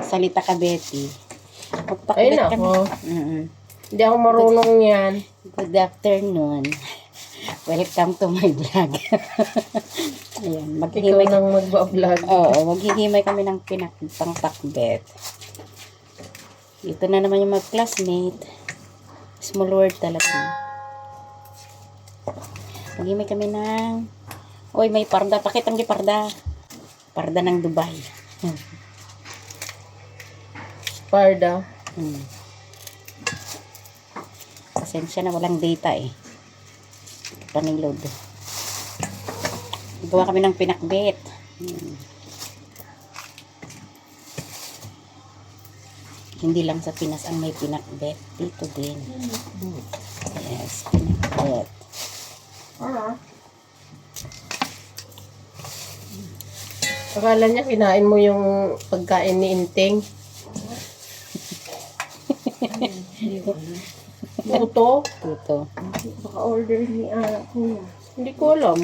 Salita ka, Betty. Ay, Magpakabit ka nako. na. Hindi ako marunong yan. Good afternoon. Welcome to my vlog. Ayan, Ikaw maghihimay nang magbablog. Oo, maghihimay kami ng pangpakbet. Ito na naman yung mag-classmate. Small word talaga. Maghihimay kami ng... Oy, may parda. Pakitang di parda. Parda ng Dubai. Parda. Pasensya na, walang data eh. Paniload. Gawa kami ng pinakbet. Hindi lang sa Pinas ang may pinakbet. Dito din. Yes, pinakbet. Akala niya kinain mo yung pagkain ni Inting. Puto? Dito. Baka order ni Kuya. Hindi ko alam.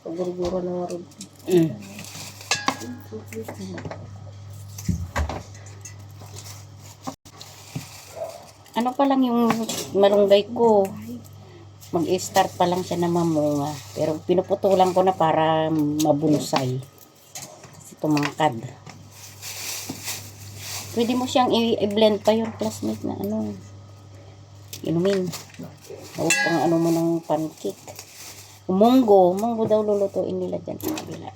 Pagurgura na nga rin. Ano pa lang yung malunggay ko. Mag-start pa lang siya na mamunga. Pero pinuputulan ko na para mabunsay. Kasi tumangkad. Pwede mo siyang i-blend pa yung classmate na ano. Inumin. O pang ano mo ng pancake. Munggo daw lulutuin nila dyan sa kabila.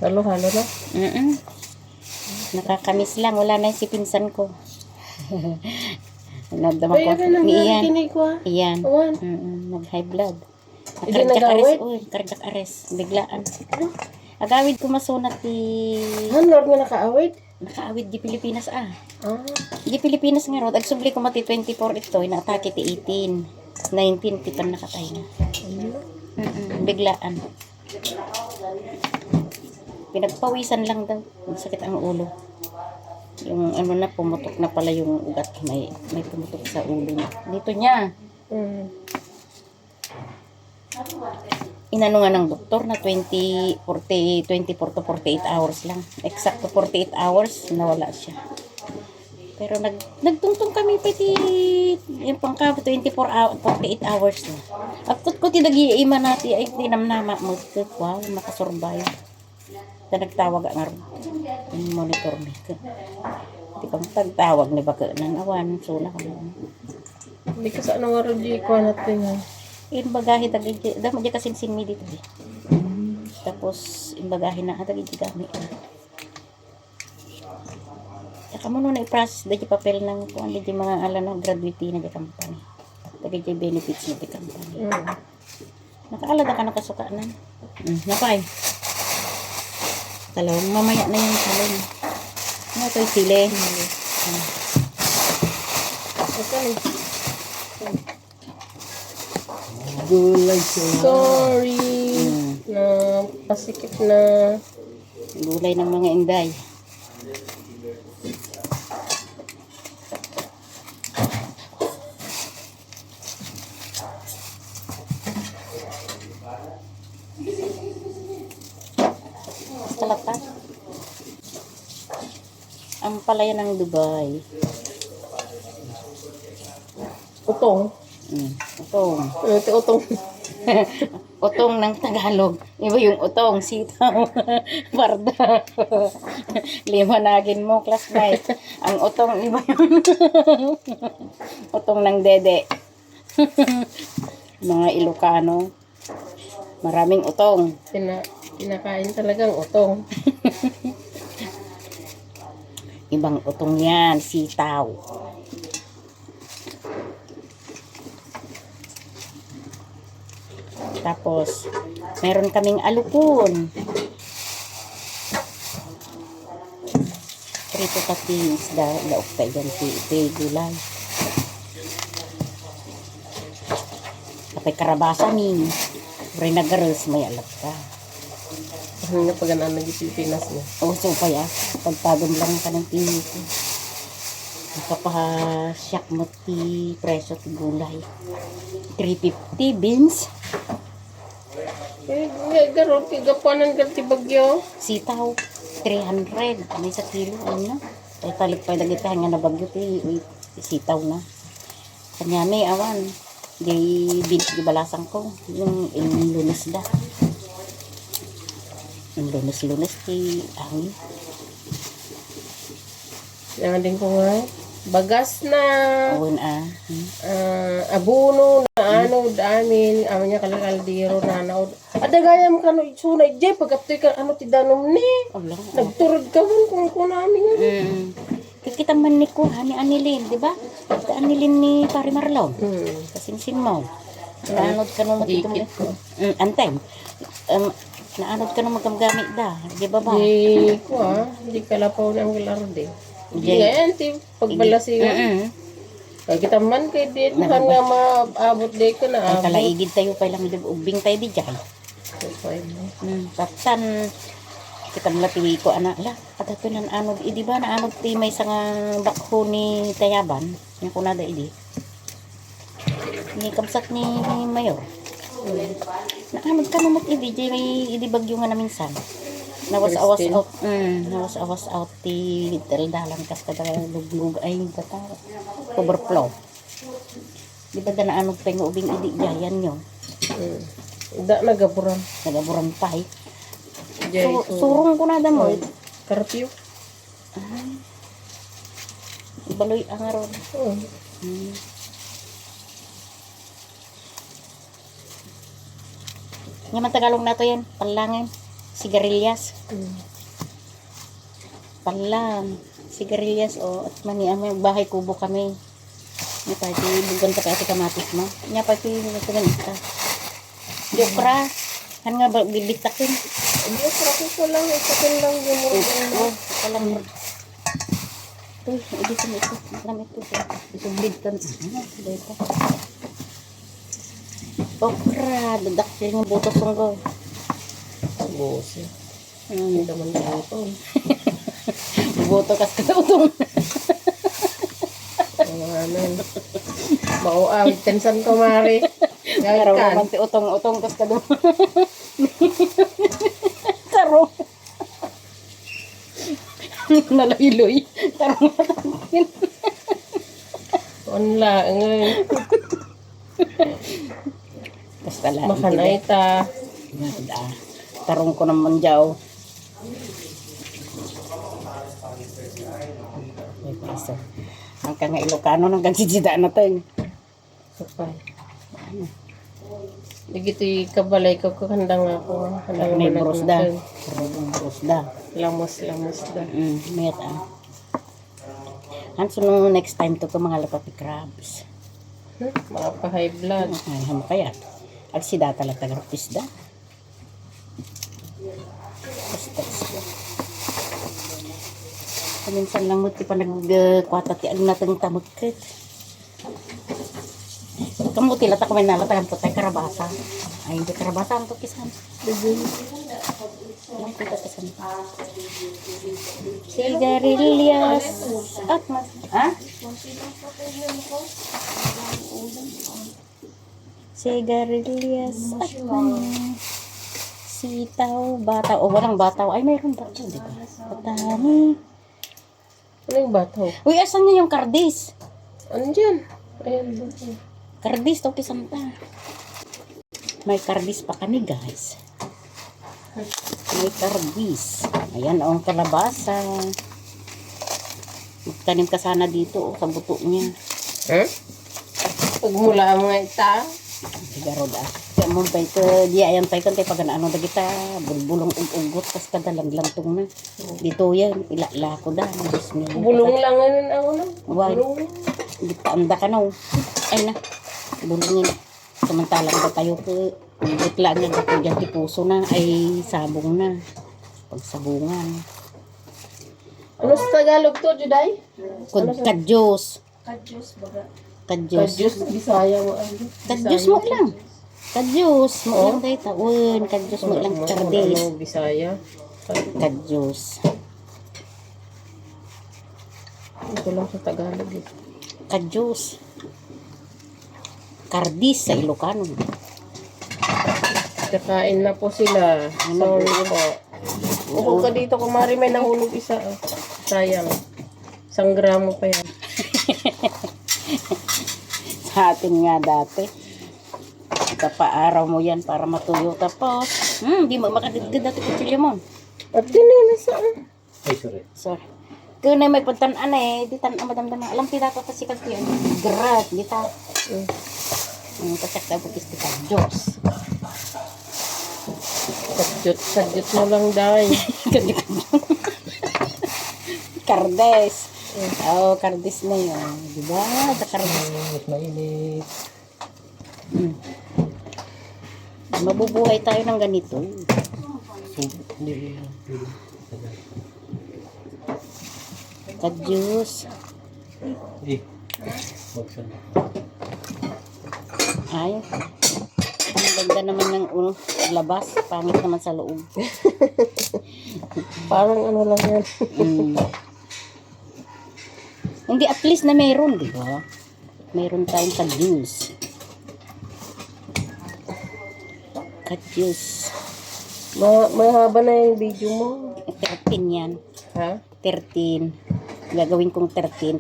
Halo-halo na. Nakakamiss lang. Wala na si pinsan ko. Nagdama ko. Iyan. Nag-high blood. Hindi nag-awit? Cardiac arrest. Biglaan. Agawid ko masunat di... Lord nga naka-awit? Naka-awid di Pilipinas Di Pilipinas nga ro. Agsubli ko mati 24 ito. Inaatake ti 18. 19 ti pan nakatay na. Biglaan. Pinagpawisan lang daw. Sakit ang ulo. Yung ano na, pumutok na pala yung ugat. May pumutok sa ulo niya. Dito niya. Inano nga ng doktor na 24 to 48 hours lang. Exacto 48 hours, nawala siya. Pero nagtungtong kami pati yung pangka 48 hours na. Akot ko tinag-iima natin ay tinamnama mo. Wow, makasurvive. Nagtawag nga rin. Yung monitor me. Hindi kang tagtawag ni baka ng awan. Sula ka naman. Hindi ka sa ano nga rin di ko natin ha. Yung bagahe tagay. Dama di kasinsin mi dito. Tapos yung bagahe na tagay di gamit. Saka mo na i-process dahil papel ng kung ano di mga ala na graduate na di company. Tagay di benefits na di company. Nakaalada ka nakasuka na. Napay. Talong, mamaya na yung talong. Ano ito yung sili? Gulay sorry. Na pasikip na. Gulay ng mga inday. Talata. Ang palaya ng Dubai. Utong. Utong. Ito utong. Utong ng Tagalog. Iba yung utong, sitaw. Parda. Liwanagin mo, classmate. Ang utong, iba yung utong ng dede. Mga Ilocano. Maraming utong. Kinakain talagang utong. Ibang utong yan, sitaw. Tapos, meron kaming alukon. Prito pati isda, laok tayo dyan, gulay. Kapay karabasa min. Rinagaros, may alat ka. Ano na pag naging Pilipinas mo? O, so pa ya. Pagpagod lang ka ng pinito. Nakapasyak mo ti presyo ti gulay. 350 beans, Garo, tigapanan ka ti bagyo. sitaw, 300. May sa kilo, ano na. Ay talik pa lagi tayo nga na bagyo ti sitaw na. Kanya may awan. Di beans di balasan ko. Yung lunes da. Yung lunes ti angin. Yan din ko nga. Bagas na. Awan Abuno na ano damin amanya kalakaldiro na naod. Adagayam ka no sunay jay pagaptoy ka ano ti danom ni. Wala. Nagturod ka man kung namin nga. Kikita man ni ko, ni Anilin, di ba? Kita Anilin ni Pari Marlon. Hmm. Kasing mo. Naanod ka nung Dikit ko. antay. Naanod ka nung magkamgamit da. Di ba ba? Di ko di kalapaw ng gilarde. Di ngayon ti pagbalasiwan. Kaya kita man kay di kan nga maabot di ka na Ay, abot. kalaigid tayo pa lang ubing tayo di dyan. Tatan, kita malatiwi ko, anak, la, katato ng anod, di ba na anod ti may sangang bakho ni Tayaban, yung kunada idi. Ni kamsat ni Mayor. Naanod ka namot idi, di may idi bagyo nga na minsan. Nawas-awas out, nawas-awas out ti daldalan kas kada luglug ay bata overflow. Di ba da naanod pa yung ubing idi jayan nyo? Da nagaburan. Nagaburan pa eh. Jay Surong ko na mo. karpyo. Baloy ang aron. Nga man Tagalog na to yan. Panlangan. Sigarilyas. Panlang. Sigarilyas o at mani ang bahay kubo kami. Nga pa iti bugan ta iti kamatis mo. Nga pa iti nagtagan ita. Jokra. Han nga bibitakin. Hindi ko lang isakin lang yung Oh, kalang uy, editin ito. Alam ito. Isubid ka. Dito. Okra. Dadak yung butos ko. bosi. Hindi naman dito. Buto kas ka utong. Amen. Mau tensan ko mari. Karo Gaikan. naman ti utong kas ka doon. Karo. Nalayloy. Karo natin. Onla ngay. Basta lang. Makanay ta. Tarong ko naman dyaw. May paso. Ang kanga Ilocano nang gansisida na to. Kapay. Digiti kabalay ko handang ako. Handang May manag- brosda. Brosda. Lamos da. Mayat Hanso nung next time to mga lapapi crabs. Mga pa high blood. Ay, hamo kaya. Agsida talaga tagarapis da. Minsan lang mo ti pa nagkwata ti ang natang tamagkit. Kamu ti lata ko may nalatagan po tayo karabasa. Ay, hindi karabasa ang tukisan. Ang tukisan. Sigarilyas. At mas. Ha? Sigarilyas. At sitaw. Bataw. O, walang bataw. Ay, mayroon bataw. Diba? Patani. Ano yung bataw? Uy, asan niya yung kardis? Andyan. Ayan bataw. Kardis, to kisanta. May kardis pa kami, guys. May kardis. Ayan, ang kalabasa. Magtanim ka sana dito, sa buto niya. Pag mula ang mga ita. Sigaro da. Kaya mo ba ito, di ayan pa ito, pag ano da kita, bulbulong ugot, tas kadalang tong na. Dito yan, ilala ko da. Bulong lang ano ako na. Why? Bulong. Anda ka na, ay na. Bulungin. Samantalang ba tayo ko, butla nga ako dyan ti puso na, ay sabong na. Pagsabungan. Ano sa Tagalog to, Juday? Kadyos. Kadyos, baga. Kadyos. Kadyos, Bisaya mo. Ano? Kadyos mo lang. Kadyos mo lang tayo taon. Kadyos mo lang kardis. Ano, Bisaya. Kadyos. Ito lang sa Tagalog eh. Kadyos. Kardis sa Ilocano. Kakain na po sila. Sorry po. Upo ka dito, kumari may nahulog isa. Oh. Sayang. 1 gramo pa yan. Sa atin nga dati. Kapaaraw mo yan para matuyo. Tapos, di mo makadagdag dati kutsilyo mo. At tinilasa. Ay, sorry. Sorry. Kung na may pagtanaan di tanaan madamdama. Alam pita pa kasi ko yan. Grat, di ta. Pasak tayo bukis di ka. Diyos. Sadyot mo lang dahil. Kardes. Oo, kardes na yun. Diba? Sa kardes. Mas mainit. Mabubuhay tayo ng ganito. Hindi. Kadyos. Magsan. Ay. Ang ganda naman ng labas. Pangit naman sa loob. Parang ano lang yan. Hindi, at least na meron, di ba? Meron tayong kadyos. Kadyos. May haba na yung video mo. 13 yan. Ha? 13. Gagawin kong 13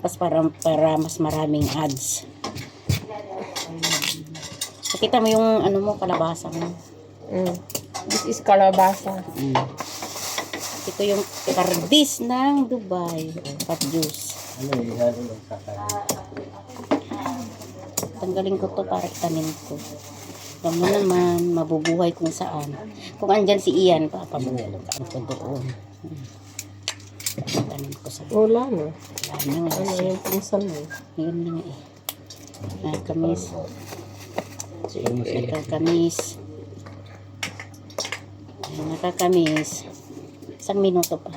para mas maraming ads. Nakita mo yung ano mo, kalabasa mo. This is kalabasa. Ito yung kardis ng Dubai. Kadyos. Ano eh, halo lang sa kanya. Tanggalin ko to para itanim ko. Alam mo naman, mabubuhay kung saan. Kung andyan si Ian, papabuhay ko doon. Itanim ko sa Wala na. ano nga Ano siya. yung pinsan mo? Yun na nga eh. Kamis. Siguro mo sila. Nakakamis. Nakakamis. 1 minuto pa.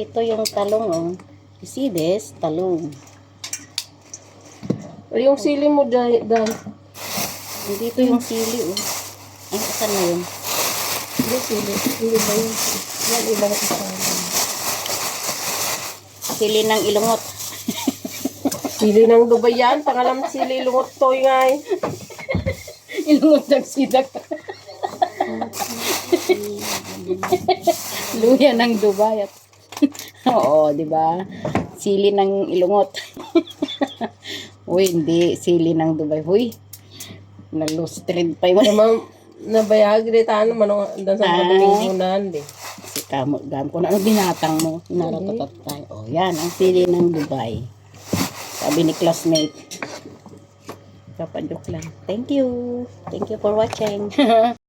Ito yung talong, oh. You see this? Talong. Yung sili mo dahil. Dito yung sili, oh. Ay, saan na yun? Yung sili. Hindi ba yun? Yan, ibang isa. Sili ng ilungot. Sili ng Dubai yan. Pangalam sili lungot toy nga eh. Ilungot ng sidak. Luya ng Dubai. Oo, di ba? Sili ng ilungot. Uy, hindi. Sili ng Dubai. Uy, na-lost trend pa yun. Nabayag rin tayo manong andan sa madaling di. Kasi gam ko na ano binatang mo. Naratatat tayo. O, yan. Ang sili ng Dubai. Sabi ni classmate. Kapajoke lang. Thank you. Thank you for watching.